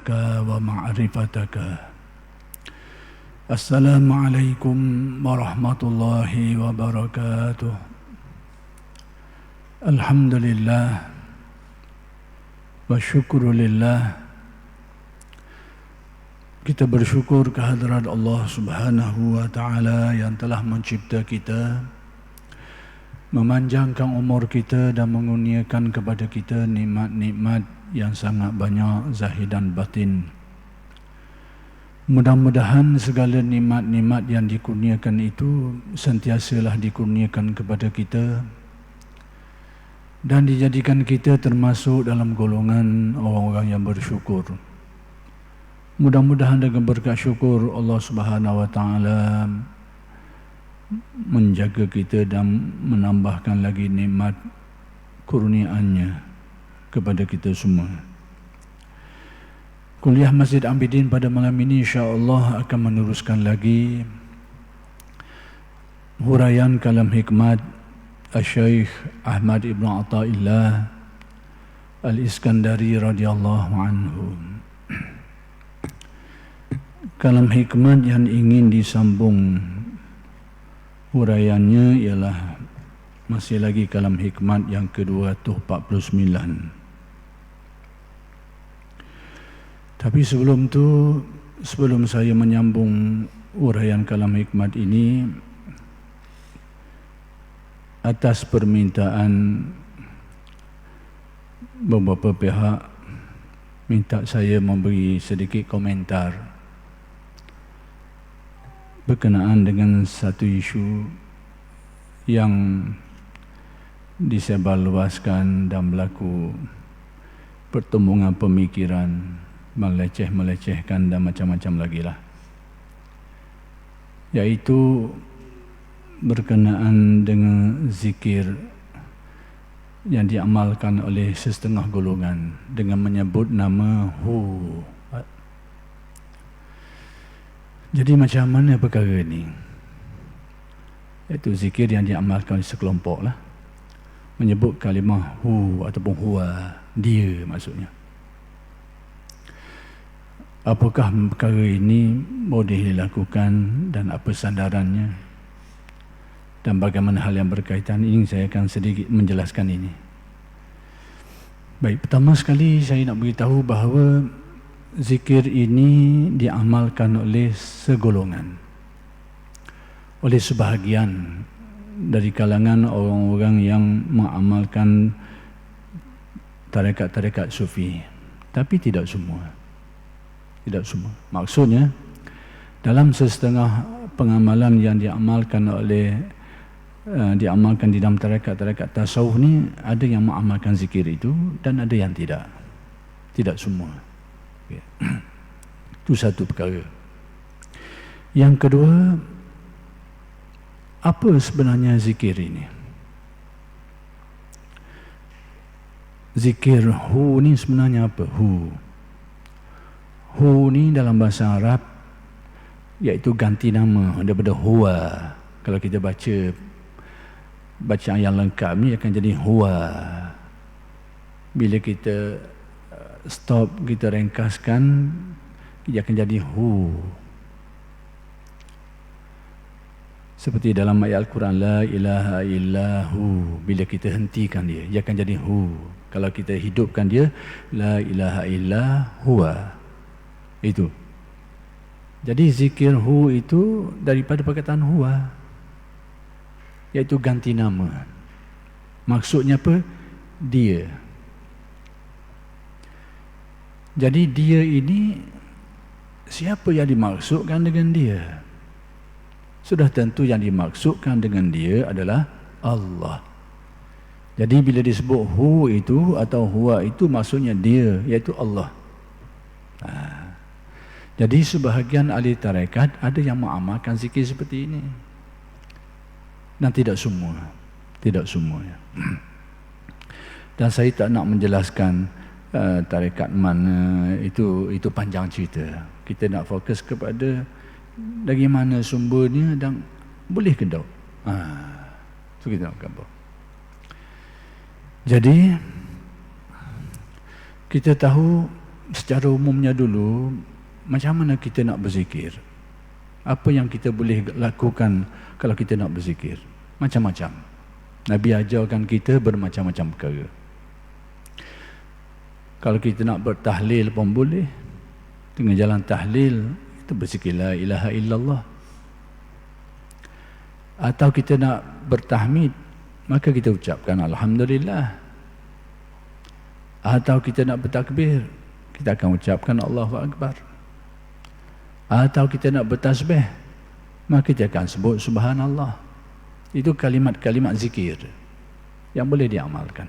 ومعرفتك. السلام عليكم ورحمة الله وبركاته. الحمد لله والشكر لله. Kita bersyukur kehadirat Allah Subhanahu wa Ta'ala yang telah mencipta kita, memanjangkan umur kita dan mengurniakan kepada kita nikmat-nikmat yang sangat banyak zahir dan batin. Mudah-mudahan segala nikmat-nikmat yang dikurniakan itu sentiasalah dikurniakan kepada kita dan dijadikan kita termasuk dalam golongan orang-orang yang bersyukur. Mudah-mudahan dengan berkat syukur Allah Subhanahu wa Ta'ala menjaga kita dan menambahkan lagi nikmat kurniaannya kepada kita semua. Kuliah Masjid Abidin pada malam ini insya-Allah akan meneruskan lagi huraian kalam hikmat Asy-Syaikh Ahmad Ibn Athaillah Al-Iskandari radhiyallahu anhu. Kalam hikmat yang ingin disambung huraiannya ialah masih lagi kalam hikmat yang ke-249. Tapi sebelum saya menyambung huraian kalam hikmat ini, atas permintaan beberapa pihak minta saya memberi sedikit komentar berkenaan dengan satu isu yang disebarluaskan dan berlaku pertumbungan pemikiran, melecehkan dan macam-macam lagi lah, iaitu berkenaan dengan zikir yang diamalkan oleh setengah golongan dengan menyebut nama Hu. Jadi macam mana perkara ini? Iaitu zikir yang diamalkan oleh sekelompok lah, menyebut kalimah Hu ataupun Huwa, dia maksudnya. Apakah perkara ini boleh dilakukan dan apa sandarannya? Dan bagaimana hal yang berkaitan ini, saya akan sedikit menjelaskan ini. Baik, pertama sekali saya nak beritahu bahawa zikir ini diamalkan oleh segolongan, oleh sebahagian dari kalangan orang-orang yang mengamalkan tarekat-tarekat sufi, tapi tidak semua. Tidak semua. Maksudnya, dalam setengah pengamalan yang diamalkan di dalam tarekat-tarekat tasawuf ni, ada yang mengamalkan zikir itu dan ada yang tidak. Tidak semua. Itu satu perkara. Yang kedua, apa sebenarnya zikir ini? Zikir Hu ni sebenarnya apa? Hu ni dalam bahasa Arab iaitu ganti nama daripada Huwa. Kalau kita bacaan yang lengkap ni akan jadi Huwa. Bila kita stop, kita ringkaskan, ia akan jadi Hu. Seperti dalam ayat Al-Quran, La ilaha illahu. Bila kita hentikan dia, ia akan jadi Hu. Kalau kita hidupkan dia, La ilaha illahu. Itu. Jadi zikir Hu itu daripada perkataan Huwa, iaitu ganti nama. Maksudnya apa? Dia. Jadi dia ini, siapa yang dimaksudkan dengan dia? Sudah tentu yang dimaksudkan dengan dia adalah Allah. Jadi bila disebut Hu itu atau Huwa itu, maksudnya dia, iaitu Allah. Jadi sebahagian ahli tarekat ada yang mengamalkan zikir seperti ini, dan tidak semua. Tidak semua. Dan saya tak nak menjelaskan tarekat mana, itu panjang cerita. Kita nak fokus kepada dari mana sumbernya dan boleh ke tak. Itu kita nak gambar. Jadi kita tahu secara umumnya dulu, macam mana kita nak berzikir? Apa yang kita boleh lakukan kalau kita nak berzikir? Macam-macam. Nabi ajarkan kita bermacam-macam perkara. Kalau kita nak bertahlil pun boleh. Dengan jalan tahlil, kita berzikir la ilaha illallah. Atau kita nak bertahmid, maka kita ucapkan alhamdulillah. Atau kita nak bertakbir, kita akan ucapkan Allahu Akbar. Atau kita nak bertasbih, maka kita akan sebut subhanallah. Itu kalimat-kalimat zikir yang boleh diamalkan.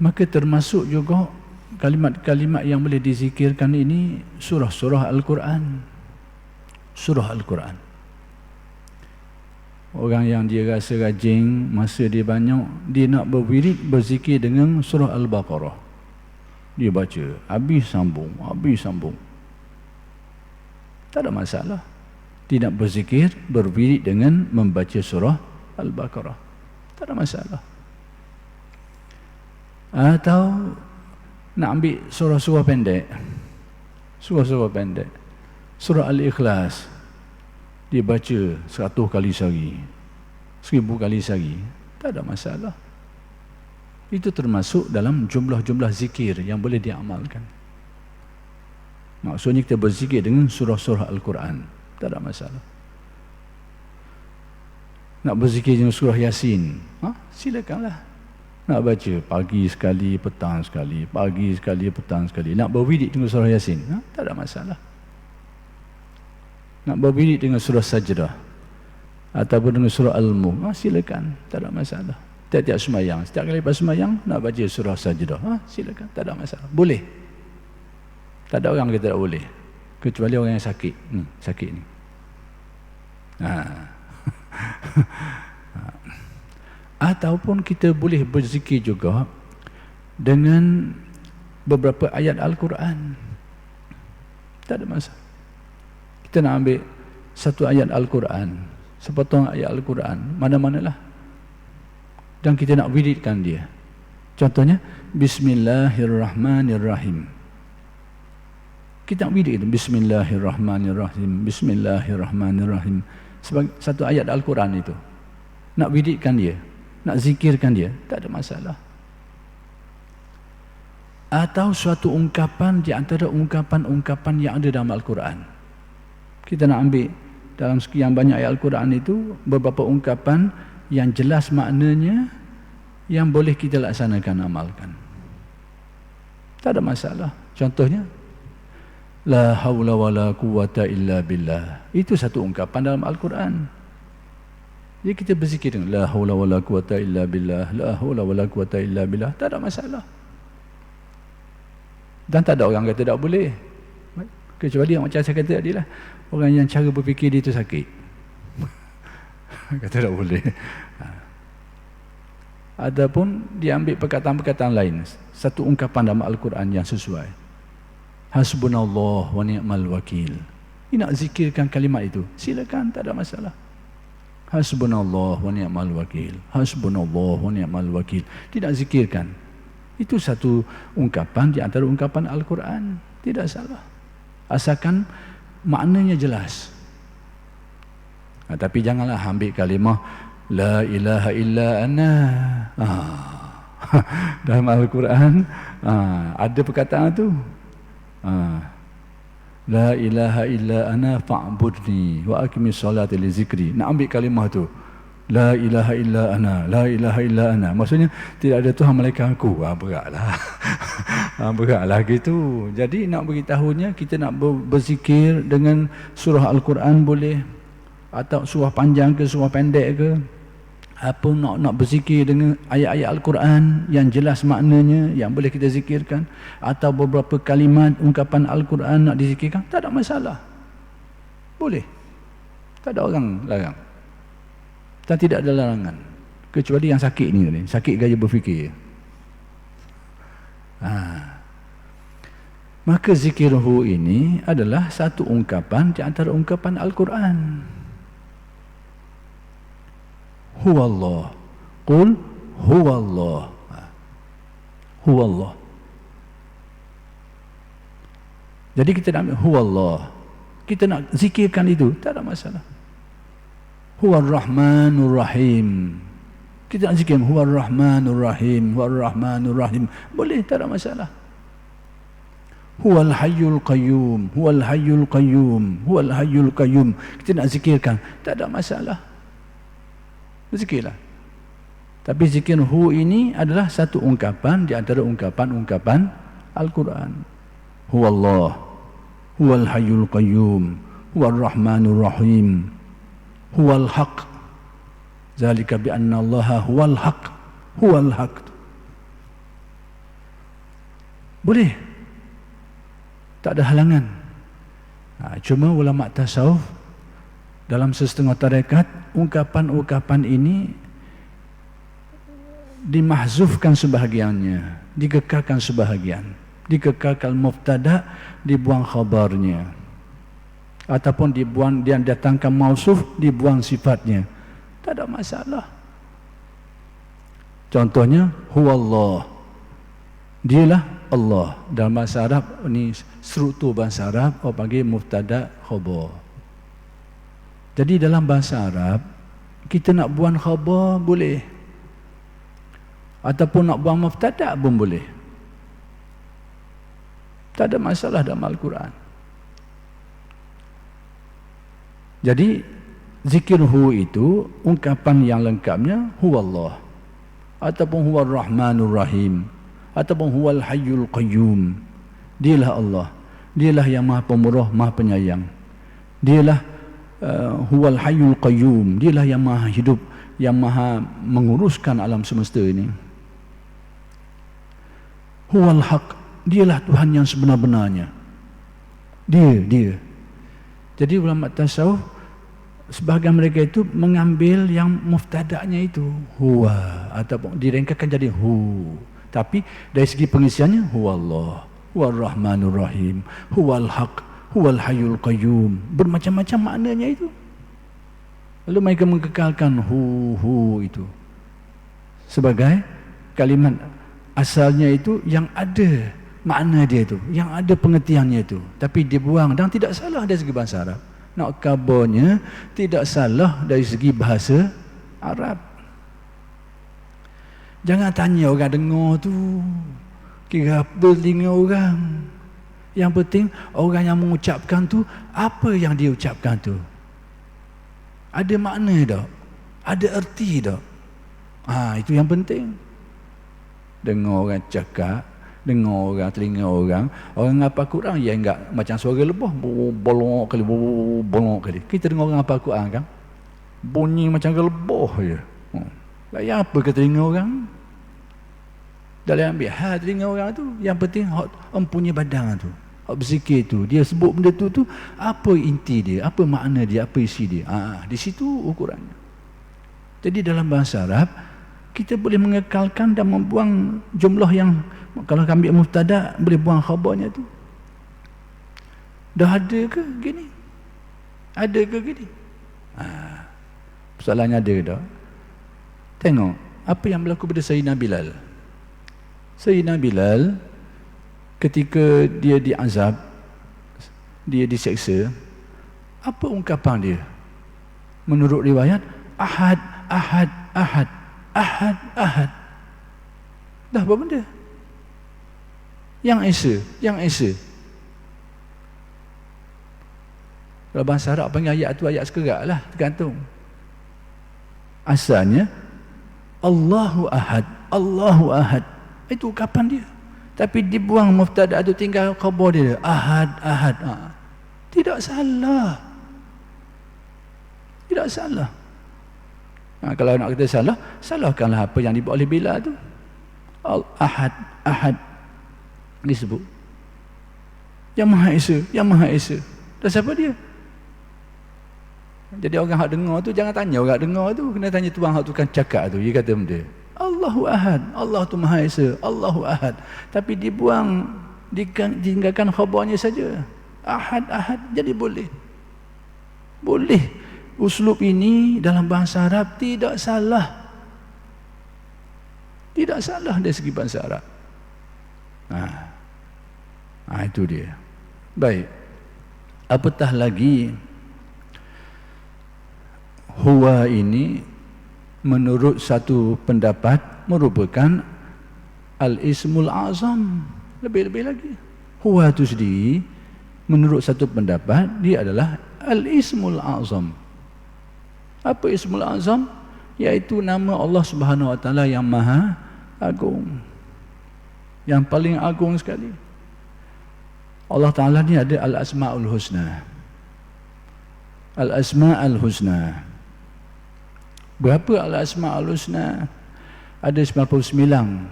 Maka termasuk juga kalimat-kalimat yang boleh dizikirkan ini surah-surah Al-Quran. Surah Al-Quran. Orang yang dia rasa rajin, masa dia banyak, dia nak berwirid, berzikir dengan surah Al-Baqarah. Dia baca, habis sambung, habis sambung. Tak ada masalah. Dia nak berzikir, berwirid dengan membaca surah Al-Baqarah. Tak ada masalah. Atau nak ambil surah-surah pendek. Surah-surah pendek. Surah Al-Ikhlas. Dia baca 100 kali sehari, 1000 kali sehari. Tak ada masalah. Itu termasuk dalam jumlah-jumlah zikir yang boleh diamalkan. Maksudnya kita berzikir dengan surah-surah Al-Quran. Tak ada masalah. Nak berzikir dengan surah Yasin, silakanlah. Nak baca pagi sekali, petang sekali, pagi sekali, petang sekali. Nak berwirid dengan surah Yasin, tak ada masalah. Nak berwirid dengan surah Sajdah ataupun dengan surah Al-Mulk, silakan, tak ada masalah. Tiap-tiap semayang, setiap kali lepas semayang nak baca surah Sajdah, silakan, tak ada masalah. Boleh. Tak ada orang kata tak boleh, kecuali orang yang sakit. Sakit ni. Ataupun kita boleh berzikir juga dengan beberapa ayat Al-Quran. Tak ada masalah. Kita nak ambil satu ayat Al-Quran, sepotong ayat Al-Quran, mana-manalah, dan kita nak wiridkan dia. Contohnya Bismillahirrahmanirrahim. Kita nak wirid itu Bismillahirrahmanirrahim, Bismillahirrahmanirrahim. Sebagai satu ayat Al-Quran itu, nak wiridkan dia, nak zikirkan dia, tak ada masalah. Atau suatu ungkapan di antara ungkapan-ungkapan yang ada dalam Al-Quran. Kita nak ambil dalam sekian banyak ayat Al-Quran itu beberapa ungkapan yang jelas maknanya, yang boleh kita laksanakan, amalkan. Tak ada masalah. Contohnya la haula wala quwata illa billah. Itu satu ungkapan dalam Al-Quran. Jadi kita berzikir dengan la haula wala quwata illa billah, la haula wala quwata illa billah, tak ada masalah. Dan tak ada orang kata tak boleh, kecuali yang macam saya kata tadi lah, orang yang cara berfikir dia tu sakit. Kata tak boleh. Adapun dia ambil perkataan-perkataan lain, satu ungkapan dalam Al-Quran yang sesuai. Hasbunallah wa ni'mal wakil. Dia nak zikirkan kalimat itu, silakan, tak ada masalah. Hasbunallah wa ni'mal wakil, hasbunallah wa ni'mal wakil. Tidak zikirkan. Itu satu ungkapan di antara ungkapan Al-Quran, tidak salah, asalkan maknanya jelas. Tapi janganlah ambil kalimah la ilaha illa ana. Dalam Al-Quran ada perkataan tu, la ilaha illa ana fa'budni wa aqimis salata li zikri. Nak ambil kalimah tu, la ilaha illa ana, la ilaha illa ana, maksudnya tidak ada Tuhan melainkan aku. Beratlah. Beratlah gitu. Jadi nak beritahunya, kita nak berzikir dengan surah Al-Quran boleh, atau surah panjang ke surah pendek ke, apa nak berzikir dengan ayat-ayat Al-Quran yang jelas maknanya, yang boleh kita zikirkan, atau beberapa kalimat ungkapan Al-Quran nak dizikirkan, tak ada masalah. Boleh. Tak ada orang larang. Dan tidak ada larangan, kecuali yang sakit ni, sakit gaya berfikir. Maka zikirhu ini adalah satu ungkapan di antara ungkapan Al-Quran. Huwallah, qul huwallah, huwallah. Jadi kita nak ambil huwallah, kita nak zikirkan itu, tak ada masalah. Huwar Rahmanur Rahim, kita nak zikir Huwar Rahmanur Rahim, Huwar Rahmanur Rahim, boleh, tak ada masalah. Huwal Hayyul Qayyum, Huwal Hayyul Qayyum, Huwal Hayyul Qayyum, kita nak zikirkan, tak ada masalah. Berzikirlah. Tapi zikir hu ini adalah satu ungkapan di antara ungkapan-ungkapan Al-Quran. Huwallah, Huwal Hayyul Qayyum, Huwar Rahmanur Rahim, Huwal Haq. Zalika bi anna Allaha huwal haq, huwal haq. Boleh, tak ada halangan. Cuma ulama tasawuf dalam sesetengah tarekat, ungkapan-ungkapan ini dimahzufkan sebahagiannya, dikekalkan sebahagian, dikekalkan mubtada, dibuang khabarnya, ataupun dibuang, dia datangkan mausuf, dibuang sifatnya, tak ada masalah. Contohnya huwallah, dialah Allah. Dalam bahasa Arab ini struktur bahasa Arab orang panggil mubtada khabar. Jadi dalam bahasa Arab kita nak buang khabar boleh, ataupun nak buang mubtada pun boleh, tak ada masalah dalam Al-Quran. Jadi zikir hu itu ungkapan yang lengkapnya huwallah, ataupun huwar Rahmanur Rahim, ataupun huwal Hayyul Qayyum. Dialah Allah, dialah yang Maha Pemurah, Maha Penyayang. Dialah huwal Hayyul Qayyum, dialah yang Maha Hidup, yang Maha menguruskan alam semesta ini. Huwal Haq, dialah Tuhan yang sebenar-benarnya. Dia. Jadi ulama tasawuf sebahagian mereka itu mengambil yang muftadanya itu huwa, ataupun direngkakan jadi hu, tapi dari segi pengisiannya huwallah, huwar Rahmanur Rahim, huwal Haq, huwal Hayyul Qayyum, bermacam-macam maknanya itu. Lalu mereka mengekalkan hu itu sebagai kalimat asalnya itu yang ada makna dia itu, yang ada pengertiannya itu, tapi dibuang, dan tidak salah dari segi bahasa Arab. Nak kabarnya tidak salah dari segi bahasa Arab. Jangan tanya orang dengar tu kira apa telinga orang. Yang penting orang yang mengucapkan tu, apa yang dia ucapkan tu ada makna tak? Ada erti tak? Itu yang penting. Dengar orang cakap, dengar orang, telinga orang ngapa Quran, ya enggak macam suara lebah, bolong kali. Kita dengar orang apa Quran kan, bunyi macam lebah je. Layan apa ke telinga orang? Dalam ambil hal telinga orang tu, yang penting hak mempunyai badan tu, hak berzikir tu, dia sebut benda tu apa inti dia, apa makna dia, apa isi dia. Di situ ukurannya. Jadi dalam bahasa Arab kita boleh mengekalkan dan membuang jumlah yang, kalau ambil mubtada boleh buang khabarnya tu. Dah ada ke gini? Ada ke gini? Persoalannya ada ke tak? Tengok apa yang berlaku pada Sayyidina Bilal. Sayyidina Bilal ketika dia diazab, dia diseksa, apa ungkapan dia? Menurut riwayat, ahad, ahad, ahad, ahad, ahad. Dah apa benda? Yang esa, yang esa. Kalau bahasa Arab panggil ayat tu ayat sekerak lah, tergantung. Asalnya Allahu Ahad, Allahu Ahad, itu ungkapan dia. Tapi dibuang mubtada tu, tinggal khabar dia, ahad, ahad. Tidak salah. Tidak salah. Kalau nak kata salah, salahkanlah apa yang dibuat oleh Bilal tu. Ahad, ahad disebut. Yang Maha Esa, yang Maha Esa. Dan siapa dia? Jadi orang hak dengar tu jangan tanya orang dengar tu, kena tanya tuan hak tukang cakap tu. Dia kata benda Allahu Ahad, Allah tu Maha Esa, Allahu Ahad. Tapi dibuang, ditinggalkan khabarnya saja. Ahad, ahad, jadi boleh. Boleh. Uslub ini dalam bahasa Arab tidak salah. Tidak salah dari segi bahasa Arab. Itu dia. Baik. Apatah lagi huwa ini menurut satu pendapat merupakan al-ismul azam. Lebih-lebih lagi, huwa itu sendiri menurut satu pendapat dia adalah al-ismul azam. Apa ismul azam? Iaitu nama Allah Subhanahu wa taala yang maha agung, yang paling agung sekali. Allah Ta'ala ni ada al-asma'ul husna. Al-asma'ul husna. Berapa al-asma'ul husna? Ada 99.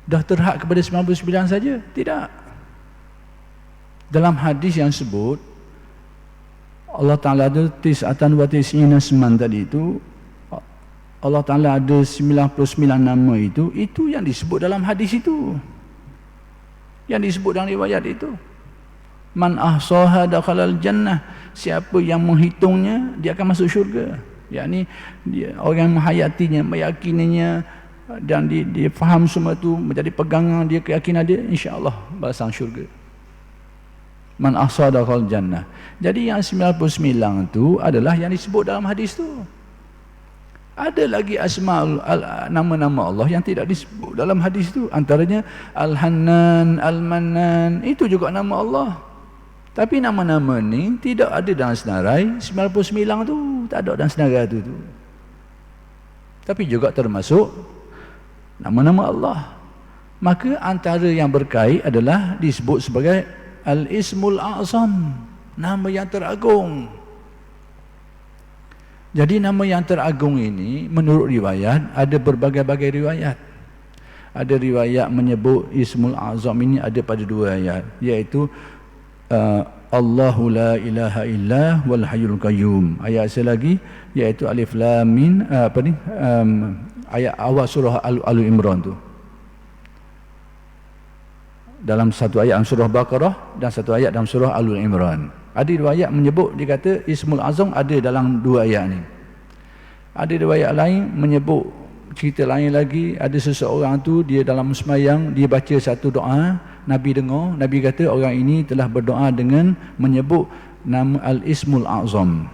Dah terhad kepada 99 saja? Tidak. Dalam hadis yang sebut Allah Ta'ala ada tis'atan wa tis'ina asman tadi itu, Allah Ta'ala ada 99 nama itu yang disebut dalam hadis itu, yang disebut dalam riwayat itu. Man ahsaha dakhalal jannah, siapa yang menghitungnya dia akan masuk syurga. Yakni dia orang yang menghayatinya, meyakininya dan dia faham semua itu menjadi pegangan dia, keyakinan dia, insya-Allah balasan syurga. Man ahsaha dakhalal jannah. Jadi yang 99 itu adalah yang disebut dalam hadis itu. Ada lagi asmaul nama-nama Allah yang tidak disebut dalam hadis itu, antaranya Al-Hannan, Al-Mannan, itu juga nama Allah. Tapi nama-nama ni tidak ada dalam senarai 99 tu, tak ada dalam senarai tu. Tapi juga termasuk nama-nama Allah. Maka antara yang berkait adalah disebut sebagai Al-Ismul A'zam, nama yang teragung. Jadi nama yang teragung ini menurut riwayat ada berbagai-bagai riwayat. Ada riwayat menyebut Ismul A'zam ini ada pada 2 ayat, iaitu Allahu la ilaha illa wal hayyul qayyum. Ayat selagi iaitu Alif Lam Mim, ayat awal surah Al-Imran tu. Dalam satu ayat dalam surah Baqarah dan satu ayat dalam surah Al-Imran. Ada riwayat menyebut, dia kata Ismul Azam ada dalam 2 ayat ni. Ada riwayat lain menyebut cerita lain lagi, ada seseorang tu dia dalam sembahyang, dia baca satu doa, Nabi dengar, Nabi kata orang ini telah berdoa dengan menyebut nama Al-Ismul Azam.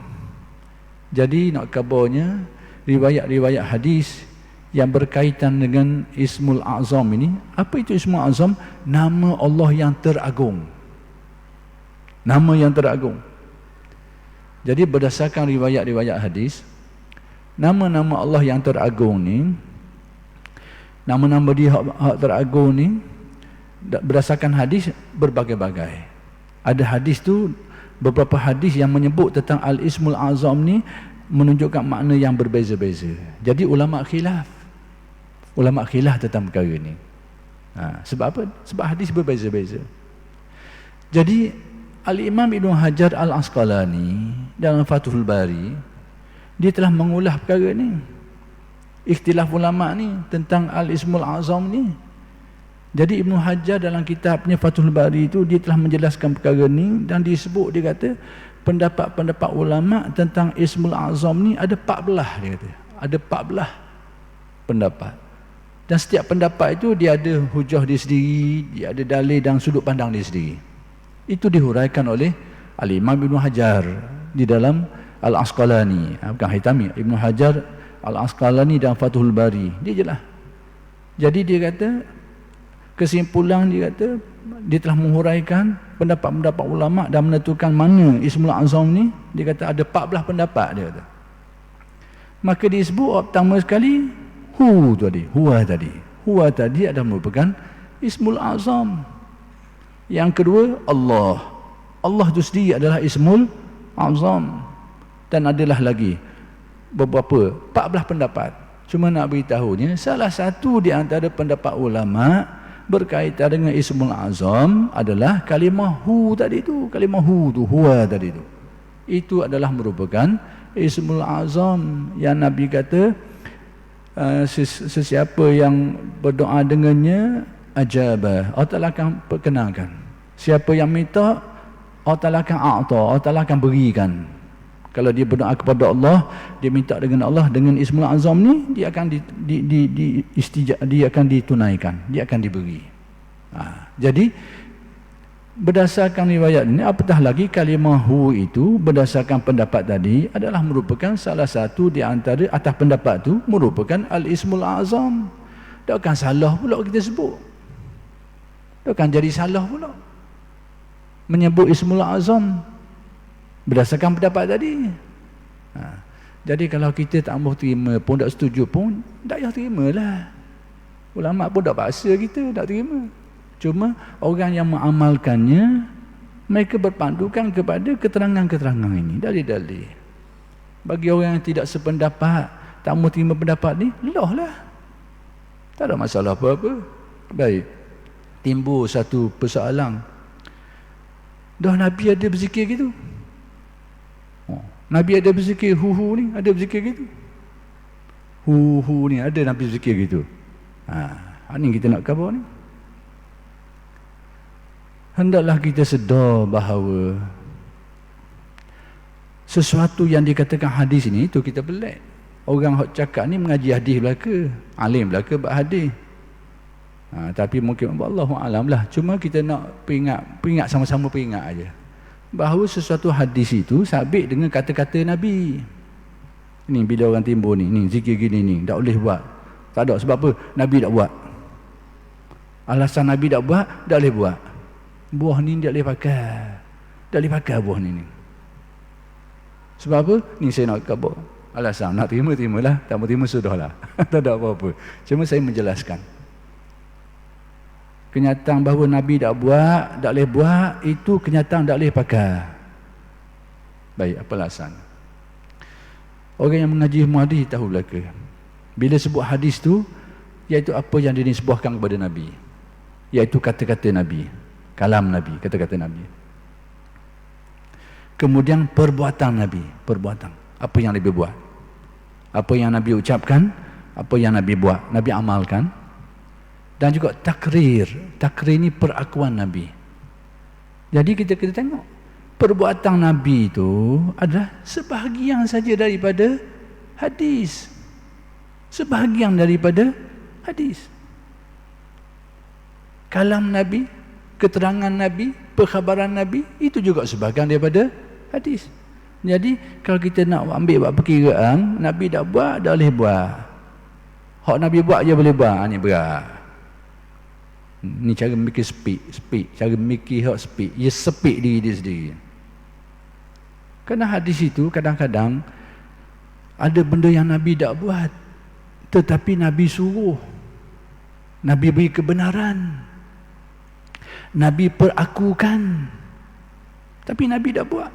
Jadi nak kabarnya riwayat-riwayat hadis yang berkaitan dengan Ismul Azam ini, apa itu Ismul Azam? Nama Allah yang teragung. Nama yang teragung. Jadi berdasarkan riwayat-riwayat hadis, nama-nama Allah yang teragung ni, nama-nama dia hak teragung ni berdasarkan hadis berbagai-bagai. Ada hadis tu, beberapa hadis yang menyebut tentang Al-Ismul Azam ni menunjukkan makna yang berbeza-beza. Jadi ulama khilaf tentang perkara ni. Sebab apa? Sebab hadis berbeza-beza. Jadi Al-Imam Ibn Hajar Al-Asqalani dalam Fathul Bari, dia telah mengulas perkara ni, ikhtilaf ulama ni tentang Al-Ismul Azam ni. Jadi Ibn Hajar dalam kitabnya Fathul Bari itu, dia telah menjelaskan perkara ni dan disebut, dia kata pendapat-pendapat ulama tentang Ismul Azam ni ada 14, dia kata. Ada 14 pendapat. Dan setiap pendapat itu dia ada hujah dia sendiri, dia ada dalil dan sudut pandang dia sendiri. Itu dihuraikan oleh Al-Imam Ibn Hajar di dalam Al-Asqalani, bukan Haytami, Ibn Hajar Al-Asqalani dan Fathul Bari. Dia jelas. Jadi dia kata, kesimpulan dia kata, dia telah menghuraikan pendapat-pendapat ulama dan menentukan mana Ismul Azam ni. Dia kata ada 14 pendapat, dia kata. Maka disebut pertama sekali huwa tadi adalah merupakan Ismul Azam. Yang kedua Allah itu sendiri adalah Ismul Azam. Dan adalah lagi beberapa 14 pendapat. Cuma nak beritahunya, salah satu di antara pendapat ulama berkaitan dengan Ismul Azam adalah kalimah hu tadi tu, kalimah hu tu, huwa tadi tu. Itu adalah merupakan Ismul Azam yang Nabi kata sesiapa yang berdoa dengannya ajabah, Allah Ta'ala akan perkenalkan. Siapa yang minta, Allah Ta'ala akan a'ta, Allah Ta'ala akan berikan. Kalau dia berdoa kepada Allah, dia minta dengan Allah dengan Ismul Azam ni, dia akan dia akan ditunaikan, dia akan diberi. Jadi berdasarkan riwayat ini, apatah lagi kalimah hu itu berdasarkan pendapat tadi adalah merupakan salah satu di antara atas pendapat itu merupakan al-ismul azam. Takkan salah pula kita sebut. Takkan jadi salah pula menyebut ismul azam berdasarkan pendapat tadi. Jadi kalau kita tak mahu terima pun, tak setuju pun, tak payah terimalah. Ulama pun tak paksa kita tak terima. Cuma orang yang mengamalkannya, mereka berpandukan kepada keterangan-keterangan ini, dalil-dalil. Bagi orang yang tidak sependapat, tak mahu terima pendapat ni, lelah lah. Tak ada masalah apa-apa. Baik, timbul satu persoalan. Dah Nabi ada berzikir gitu? Nabi ada berzikir hu-hu ni, ada berzikir gitu? Hu-hu ni, ada Nabi berzikir gitu? Ini kita nak khabar ni. Hendaklah kita sedar bahawa sesuatu yang dikatakan hadis ini, itu kita pelik. Orang yang cakap ni mengaji hadis belaka, alim belaka buat hadis. Tapi mungkin Allahu'alam lah. Cuma kita nak peringat sama-sama peringat aja bahawa sesuatu hadis itu sabit dengan kata-kata Nabi. Ni bila orang timbul ni zikir gini ni, tak boleh buat. Tak ada, sebab apa? Nabi tak buat. Alasan Nabi tak buat, tak boleh buat. Buah ni tak boleh pakai. Tak boleh pakai buah ni. Sebab apa? Ni saya nak khabar. Alasan nak terima, terimalah. Tak mau terima, sudahlah. Tak ada apa-apa. Cuma saya menjelaskan. Kenyataan bahawa Nabi tak buat, tak boleh buat, itu kenyataan tak boleh pakai. Baik, apa alasan? Orang yang mengaji hadis tahu belaka. Bila sebut hadis tu, iaitu apa yang dinisbahkan kepada Nabi, iaitu kata-kata Nabi, kalam Nabi, kata-kata Nabi. Kemudian perbuatan Nabi, perbuatan, apa yang Nabi buat, apa yang Nabi ucapkan, apa yang Nabi buat, Nabi amalkan. Dan juga takrir ini perakuan Nabi. Jadi kita tengok perbuatan Nabi itu adalah sebahagian saja daripada hadis, sebahagian daripada hadis. Kalam Nabi, keterangan Nabi, perkhabaran Nabi, itu juga sebahagian daripada hadis. Jadi kalau kita nak ambil buat perkiraan, Nabi tak buat, tak boleh buat. Hak Nabi buat je boleh buat, ni berat. Ni cara mikir speak, cara mikir hak speak. Ia speak diri dia sendiri. Kerana hadis itu kadang-kadang ada benda yang Nabi tak buat, tetapi Nabi suruh, Nabi beri kebenaran, Nabi perakukan, tapi Nabi tak buat.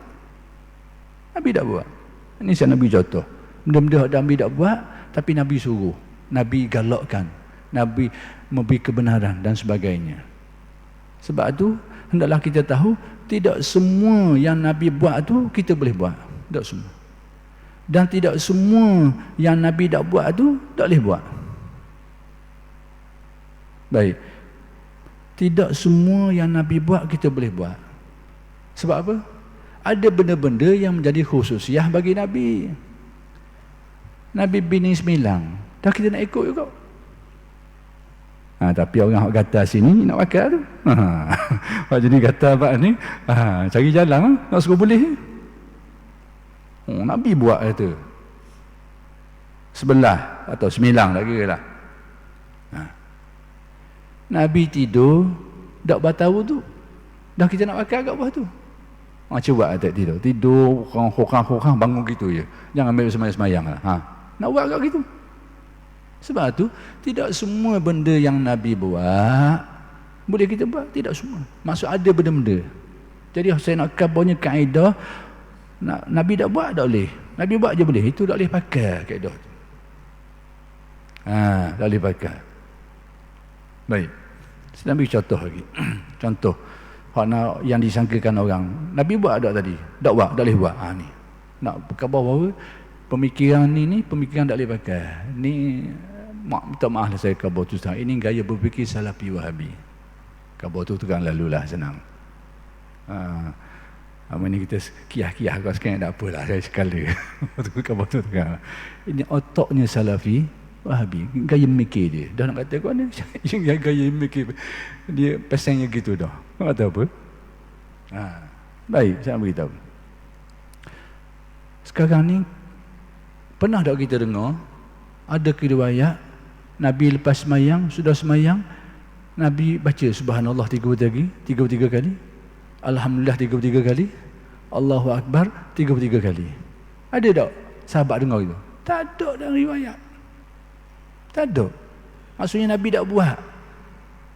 Nabi tak buat. Ini saya Nabi contoh. Benda-benda yang Nabi tak buat, tapi Nabi suruh, Nabi galakkan, Nabi memberi kebenaran dan sebagainya. Sebab itu hendaklah kita tahu, tidak semua yang Nabi buat tu kita boleh buat, tak semua. Dan tidak semua yang Nabi tak buat tu tak boleh buat. Baik, tidak semua yang Nabi buat kita boleh buat. Sebab apa? Ada benda-benda yang menjadi khususiah bagi Nabi. Nabi bini sembilang, dah kita nak ikut juga. Tapi orang kata sini nak pakai tu. Jadi kata apa ni? Cari jalan nak suruh boleh. Nabi buat kata 11 atau 9 tak kira lah. Nabi tidur tak batal tu. Dah kita nak pakai kat bawah tu. Cuba tak tidur. Tidur khokang bangun gitu je. Jangan ambil semayang-semayang lah. Nak buat kat gitu. Sebab tu tidak semua benda yang Nabi buat boleh kita buat, tidak semua. Maksud ada benda-benda. Jadi saya nak kabarnya kaedah, Nabi tak buat tak boleh, Nabi buat je boleh. Itu tak boleh pakai kaedah tu. Tak boleh pakai. Baik, saya ambil contoh lagi. Contoh yang disangkakan orang, Nabi buat tak tadi? Tak buat, tak boleh buat. Ni nak khabar bahawa pemikiran ni pemikiran tak boleh pakai. Ni minta maaf lah saya khabar tu sekarang. Ini gaya berfikir Salafi Wahabi. Khabar tu kan lalulah, senang. Ini kita kiyah-kiyah kau sekarang tak apalah, saya sekala. Khabar tu kan. Ini otaknya Salafi Wahabi, gaya mikir dia. Dah nak kata kau ni, gaya mikir dia pesannya gitu dah. Kau kata apa? Baik, saya beritahu. Sekarang ni pernah tak kita dengar ada riwayat Nabi lepas semayang, sudah semayang, Nabi baca subhanallah 33 kali, alhamdulillah 33 kali, Allahu Akbar 33 kali. Ada tak sahabat dengar itu? Tak ada dalam riwayat. Tak ada. Maksudnya Nabi tak buat.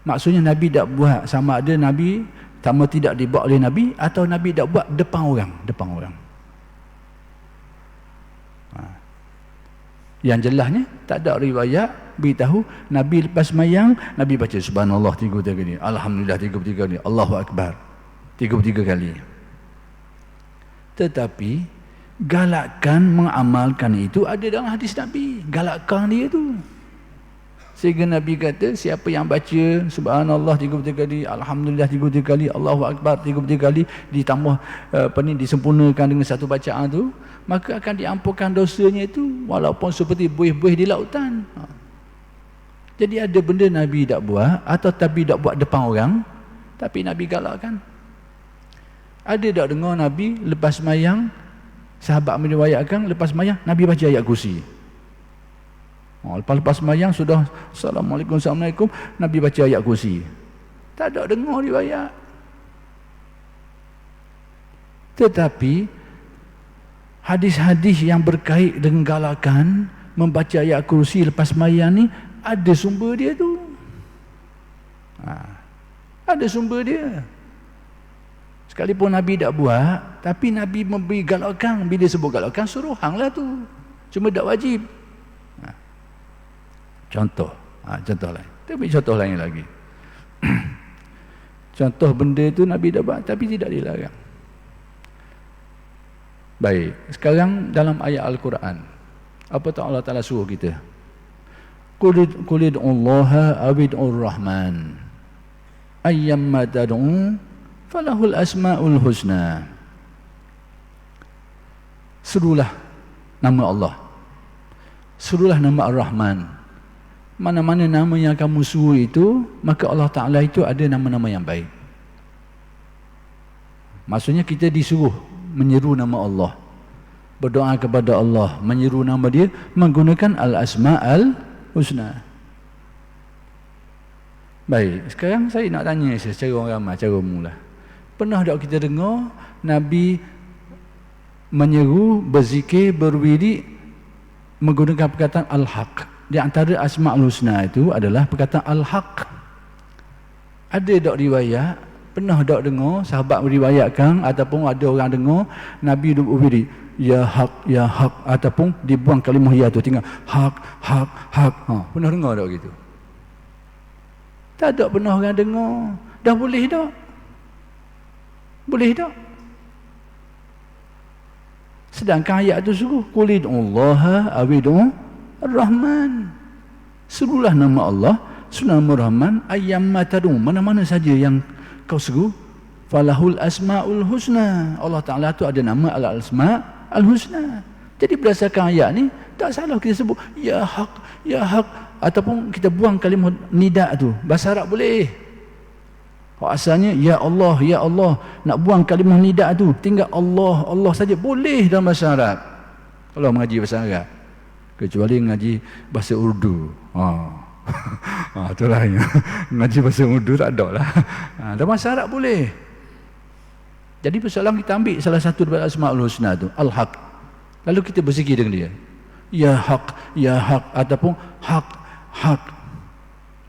Maksudnya Nabi tak buat, sama ada Nabi sama tidak dibuat oleh Nabi atau Nabi tak buat depan orang. Yang jelasnya tak ada riwayat beritahu Nabi lepas semayang Nabi baca subhanallah 33 kali, alhamdulillah 33 kali, Allahu Akbar 33 kali. Tetapi galakkan mengamalkan itu ada dalam hadis Nabi, galakkan dia tu. Sehingga Nabi kata siapa yang baca subhanallah 33 kali, alhamdulillah 33 kali, Allahu Akbar 33 kali ditambah disempurnakan dengan satu bacaan tu, maka akan diampunkan dosanya itu walaupun seperti buih-buih di lautan. Jadi ada benda Nabi tak buat atau Nabi tak buat depan orang, tapi Nabi galakkan. Ada tak dengar Nabi lepas semayang, sahabat meriwayatkan lepas semayang Nabi baca ayat kursi. Lepas semayang sudah Assalamualaikum, Assalamualaikum, Nabi baca ayat kursi. Tak ada dengar riwayat. Tetapi hadis-hadis yang berkait dengan galakan membaca ayat kursi lepas semayang ni ada sumber dia tu. Ada sumber dia. Sekalipun Nabi tak buat, tapi Nabi memberi galakan. Bila sebut galakan, suruh hanglah tu. Cuma tak wajib. Contoh lain. Tapi contoh lain lagi. Contoh benda tu Nabi dah buat tapi tidak dilarang. Baik, sekarang dalam ayat Al-Quran, apa tak Allah Ta'ala suruh kita? Qul ud'ullaha awid'ur rahman ayyamma tad'u falahul asma'ul husna. Serulah nama Allah, serulah nama Ar-Rahman. Mana-mana nama yang kamu suruh itu, maka Allah Ta'ala itu ada nama-nama yang baik. Maksudnya kita disuruh menyeru nama Allah, berdoa kepada Allah, menyeru nama dia menggunakan Al-Asma'ul Husna. Baik, sekarang saya nak tanya secara orang ramai, cara mula. Pernah tak kita dengar Nabi menyeru, berzikir, berwirid menggunakan perkataan Al-Haq? Di antara Asma'ul Husna itu adalah perkataan Al-Haq. Ada tak riwayat, pernah tak dengar sahabat meriwayatkan ataupun ada orang dengar Nabi berwirid ya haq, ya haq, ataupun dibuang kalimah ya tu tinggal haq, haq, haq. Pernah dengar tak gitu? Tak ada pernah orang dengar. Dah boleh tak? Boleh tak? Sedangkan ayat tu suruh qulid'ullaha awid'u Ar-Rahman. Serulah nama Allah, serulah nama Rahman, ayyamma tad'u, mana-mana saja yang kau seru, falahul asma'ul husna. Allah Ta'ala tu ada nama al-asma' al-husna. Jadi berdasarkan ayat ni tak salah kita sebut ya haq, ya haq, ataupun kita buang kalimah nida tu. Bahasa Arab boleh. Asalnya ya Allah, ya Allah, nak buang kalimah nida tu tinggal Allah, Allah saja boleh dalam bahasa Arab. Kalau mengaji bahasa Arab, kecuali ngaji bahasa Urdu. Itulah ya. Ngaji bahasa Urdu tak ada lah. Dalam bahasa Arab boleh. Jadi persoalan kita ambil salah satu daripada Asma'ul Husna tu, Al-Haq. Lalu kita berzikir dengan dia. Ya Haq, ya Haq, ataupun Haq, Haq.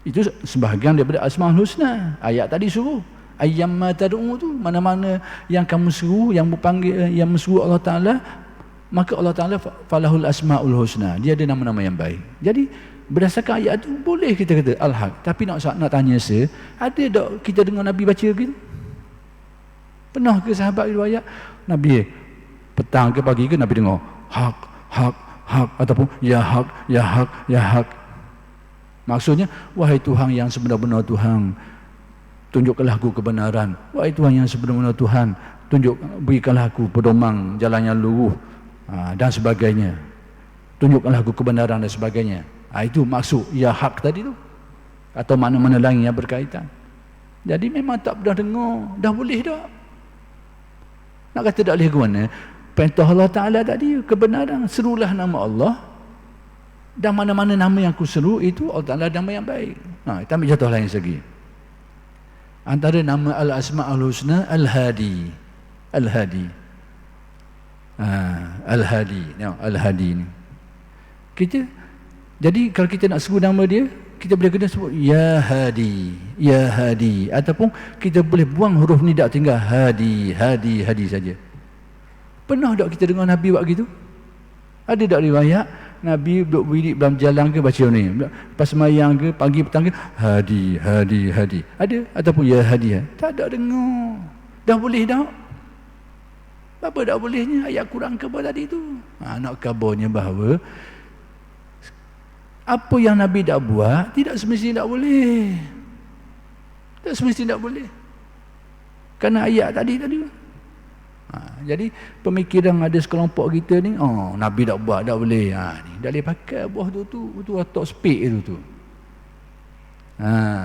Itu sebahagian daripada Asma'ul Husna. Ayat tadi suruh ayyamma tad'u tu, mana-mana yang kamu suruh, yang berpanggil, yang mensuruh Allah Ta'ala, maka Allah Ta'ala falahul asma'ul husna, dia ada nama-nama yang baik. Jadi berdasarkan ayat tu boleh kita kata Al-Haq. Tapi nak tanya saya, ada tak kita dengar Nabi baca gitu? Pernah ke sahabat riwayat Nabi petang ke pagi ke Nabi dengar haq, haq, haq, ataupun ya haq, ya haq, ya haq? Maksudnya, wahai Tuhan yang sebenar-benar Tuhan, tunjukkanlah aku kebenaran. Wahai Tuhan yang sebenar-benar Tuhan, berikanlah aku pedoman jalan yang lurus, dan sebagainya. Tunjukkanlah aku kebenaran dan sebagainya. Itu maksud ya hak tadi tu, atau mana-mana lain yang berkaitan. Jadi memang tak pernah dengar. Dah boleh tak? Nak kata tak boleh ke mana? Perintah Allah Ta'ala tadi, kebenaran, serulah nama Allah, dan mana-mana nama yang aku seru itu Allah Ta'ala nama yang baik. Kita ambil contoh lain lagi. Antara nama Al-Asma'ul Husna, Al-Hadi. Al-Hadi. Al-Hadi. Al-Hadi ni. Jadi kalau kita nak sebut nama dia, kita boleh kena sebut Ya Hadi, Ya Hadi. Ataupun kita boleh buang huruf ni, tak tinggal Hadi, Hadi, Hadi saja. Pernah tak kita dengar Nabi buat gitu? Ada tak riwayat Nabi duduk berdiri dalam jalan ke baca ni, pas semayang ke, pagi petang ke, Hadi, Hadi, Hadi? Ada? Ataupun Ya Hadi? Tak ada dengar. Dah boleh tak? Apa tak bolehnya? Ayat Quran khabar tadi tu. Nak khabarnya bahawa apa yang Nabi dah buat, tidak semestinya tak boleh. Tak semestinya tak boleh. Kerana ayat tadi. Jadi pemikiran ada sekelompok kita ni, Nabi tak buat, tak boleh. Ni tak boleh pakai buah tu otak speak tu.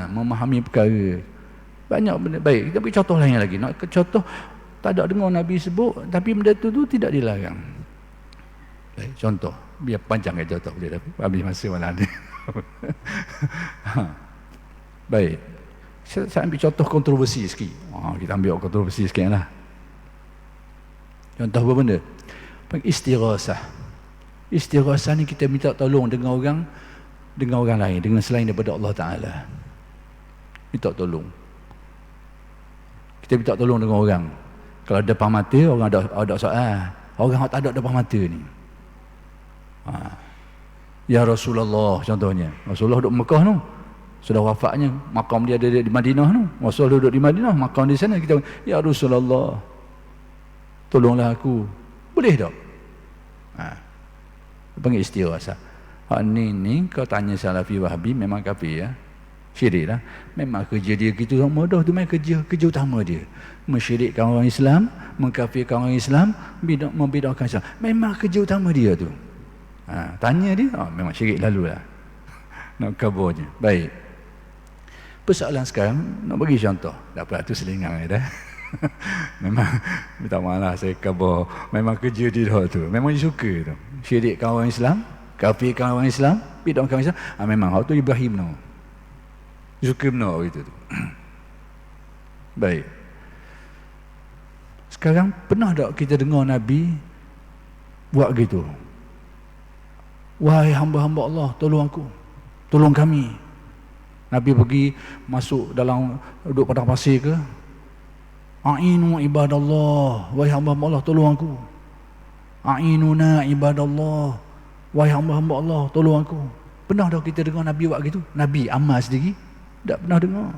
Memahami perkara. Banyak benda baik. Kita beri contoh lain lagi. Nak contoh tak ada dengar Nabi sebut, tapi benda tu tidak dilarang. Baik, contoh. Biar panjang ke contoh boleh, tapi habis masa mana ada. Baik. Saya ambil contoh kontroversi sikit. Kita ambil kontroversi sikit lah. Contoh apa benda? Istighasah. Istighasah ni kita minta tolong dengan orang lain, dengan selain daripada Allah Ta'ala. Minta tolong. Kita minta tolong dengan orang. Kalau depan mata, orang ada soal. Orang tak ada depan mata ni. Ya Rasulullah contohnya. Rasulullah duduk Mekah tu. Sudah wafatnya, makam dia ada di Madinah tu. Rasulullah duduk di Madinah, makam di sana. Kita, Ya Rasulullah, tolonglah aku. Boleh tak? Panggil istighasah. Ni kau tanya Salafi Wahabi memang kafir ya. Syirik lah. Memang kerja dia gitu mudah tu, memang kerja utama dia. Mensyirikkan orang Islam, mengkafirkan orang Islam, membidahkan Islam. Memang kerja utama dia tu. Tanya dia, memang syirik lalu lah. Nak kabarnya. Baik. Persoalan sekarang, nak bagi contoh. Tak apa, tu selingang dah. Memang minta maaf lah saya khabar. Memang kerja dia tu. Memang dia suka tu. Syirikkan orang Islam, kafirkan orang Islam, bid'ahkan orang Islam. Memang hal tu Ibrahim no. Dia suka benar gitu tu. Baik. Sekarang pernah tak kita dengar Nabi buat gitu? Wahai hamba-hamba Allah, tolong aku. Tolong kami. Nabi pergi masuk dalam duduk padang pasir ke? A'inu ibadallah, wahai hamba-hamba Allah, tolong aku. A'inuna ibadallah, wahai hamba-hamba Allah, tolong aku. Pernah dah kita dengar Nabi buat gitu? Nabi amal sendiri? Tak pernah dengar.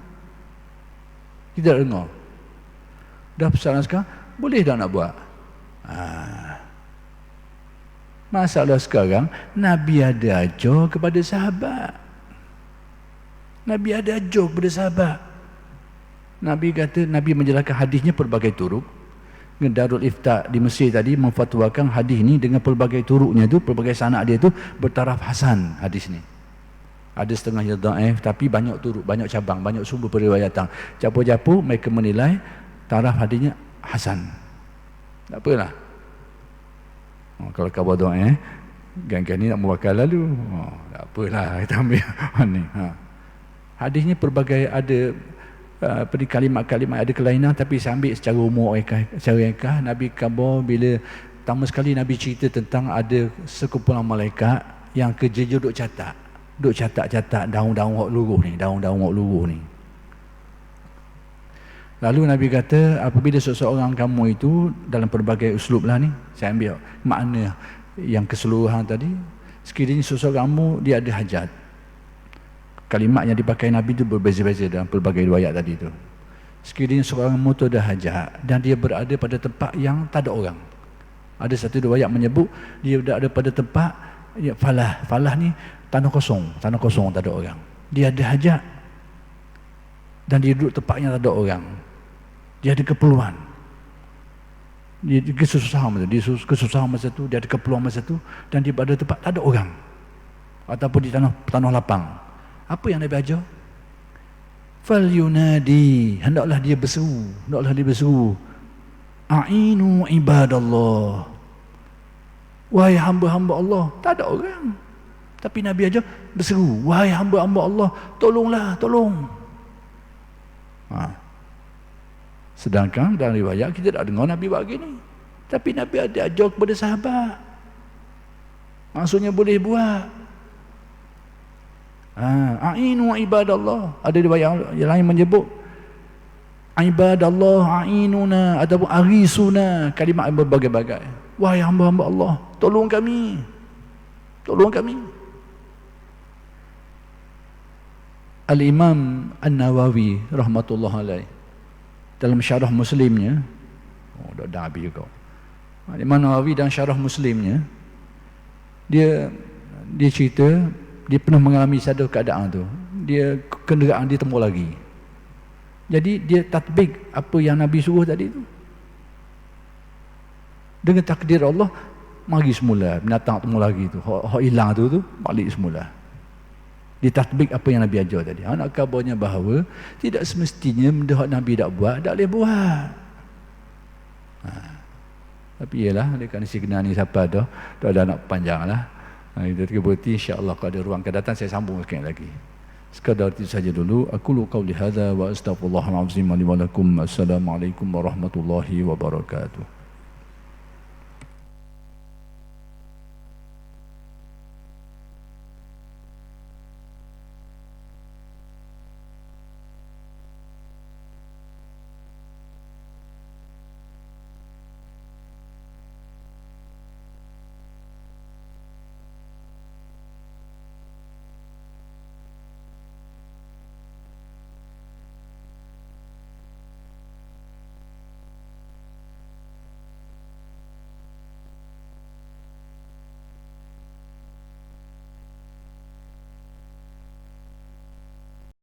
Kita tak dengar. Dah persoalan sekarang, boleh tak nak buat? Masalah sekarang, Nabi ada ajar kepada sahabat. Nabi ada ajar kepada sahabat. Nabi kata, Nabi menjelaskan hadisnya pelbagai turuk. Darul Ifta di Mesir tadi memfatwakan hadis ni dengan pelbagai turuknya tu, pelbagai sanad dia tu bertaraf hasan hadis ni. Ada setengahnya dhaif, tapi banyak turuk, banyak cabang, banyak sumber periwayatan. Capo-capo mereka menilai taraf hadisnya hasan. Tak apalah. Kalau khabar dhaif, gang-gang ni nak mewakal lalu. Tak apalah, kita ambil ni. Hadisnya pelbagai ada pada kalimat-kalimat ada kelainan, tapi saya ambil secara umum secara Nabi khabar bila pertama sekali Nabi cerita tentang ada sekumpulan malaikat yang kerja duduk catat daun-daun hak luruh ni, Lalu Nabi kata apabila seseorang kamu itu dalam pelbagai uslub lah ni, saya ambil makna yang keseluruhan tadi, sekiranya seseorang kamu dia ada hajat. Kalimat yang dipakai Nabi itu berbeza-beza dalam pelbagai riwayat tadi tu. Sekiranya seorang mutu ada hajat dan dia berada pada tempat yang tak ada orang. Ada satu riwayat menyebut dia berada pada tempat falah ni tanah kosong tak ada orang. Dia ada hajat dan dia duduk tempat yang tak ada orang. Dia ada keperluan. Dia kesusahan masa tu, dia ada keperluan masa tu, dan dia berada tempat tak ada orang. Ataupun di tanah lapang. Apa yang Nabi ajar? Fal yunadi, hendaklah dia berseru. A'inu ibadallah. Wahai hamba-hamba Allah. Tak ada orang. Tapi Nabi aja berseru, wahai hamba-hamba Allah, tolonglah, tolong. Sedangkan dalam riwayat kita tak dengar Nabi buat gini. Tapi Nabi ada ajar kepada sahabat. Maksudnya boleh buat. A'inu ibadallah. Ada riwayat yang lain menyebut ibadallah a'inuna ataupun arisuna, kalimat yang berbagai-bagai. Wahai hamba-hamba Allah, tolong kami. Tolong kami. Al-Imam An-Nawawi rahmatullah alaih dalam syarah Muslimnya, dah habis juga. Al-Imam Nawawi dalam syarah Muslimnya, dia cerita dia pernah mengalami satu keadaan tu. Dia kenderaan dia tembus lagi. Jadi dia tatbik apa yang Nabi suruh tadi tu. Dengan takdir Allah, mari semula binatang tembus lagi tu. Hak hilang tu balik semula. Ditatbik apa yang Nabi ajar tadi. Nak kabarnya bahawa tidak semestinya benda yang Nabi tak buat, tak boleh buat. Tapi ialah, dekat si kena ni siapa dah ada nak panjang lah. Kita berarti insya-Allah kalau ada ruang akan datang saya sambung sekali lagi. Sekadar itu saja dulu. Aku lu qauli hadza wa astaghfirullahal azim li wa lakum. Assalamualaikum warahmatullahi wabarakatuh.